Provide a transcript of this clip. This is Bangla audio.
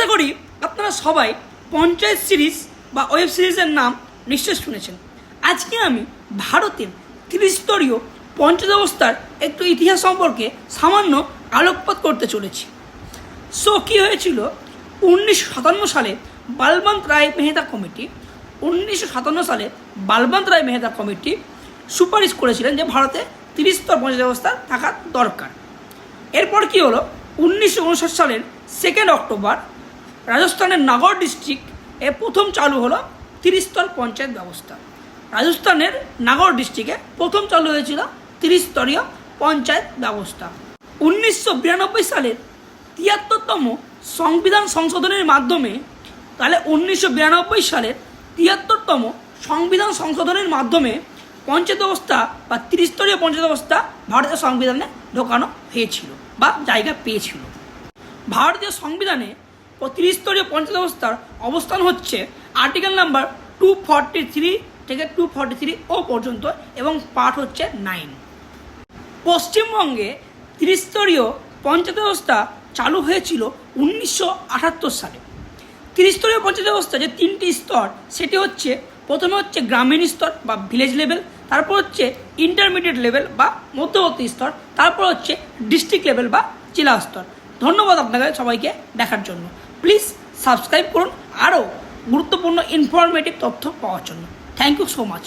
করি আপনারা সবাই পঞ্চায়েত সিরিজ বা ওয়েব সিরিজের নাম নিশ্চয়ই শুনেছেন। আজকে আমি ভারতের ত্রিস্তরীয় পঞ্চায়েত ব্যবস্থার একটু ইতিহাস সম্পর্কে সামান্য আলোকপাত করতে চলেছি। সো কী হয়েছিল 1957 সালে বালবন্ত রায় মেহতা কমিটি 1957 সালে বালবন্ত রায় মেহতা কমিটি সুপারিশ করেছিলেন যে ভারতে 30 স্তর পঞ্চায়েত ব্যবস্থা থাকা দরকার। এরপর কি হলো 1959 সালের 2 অক্টোবর রাজস্থানের নাগর ডিস্ট্রিক্ট এ প্রথম চালু হলো 30 স্তর পঞ্চায়েত ব্যবস্থা। রাজস্থানের নাগর ডিস্ট্রিক্টে প্রথম চালু হয়েছিল 30 স্তরীয় পঞ্চায়েত ব্যবস্থা। 1992 সালের 73তম সংবিধান সংশোধনের মাধ্যমে, তাহলে 1992 সালের 73তম সংবিধান সংশোধনের মাধ্যমে পঞ্চায়েত ব্যবস্থা বা 30 স্তরীয় পঞ্চায়েত ব্যবস্থা ভারতের সংবিধানে ঢোকানো হয়েছিল বা জায়গা পেয়েছিল। ভারতীয় সংবিধানে 30 স্তরীয় পঞ্চায়েত ব্যবস্থার অবস্থান হচ্ছে আর্টিকেল নাম্বার 243 থেকে 243 ও পর্যন্ত এবং পার্ট হচ্ছে 9। পশ্চিমবঙ্গে 30 স্তরীয় পঞ্চায়েত ব্যবস্থা চালু হয়েছিল 1978 সালে। 30 স্তরীয় পঞ্চায়েত ব্যবস্থা যে 3টি স্তর, সেটি হচ্ছে প্রথমে হচ্ছে গ্রামীণ স্তর বা ভিলেজ লেভেল, তারপর হচ্ছে ইন্টারমিডিয়েট লেভেল বা মধ্যবর্তী স্তর, তারপর হচ্ছে ডিস্ট্রিক্ট লেভেল বা জেলা স্তর। ধন্যবাদ আপনাদের সবাইকে দেখার জন্য। প্লিজ সাবস্ক্রাইব করুন আরও গুরুত্বপূর্ণ ইনফরমেটিভ তথ্য পাওয়ার জন্য। Thank you so much.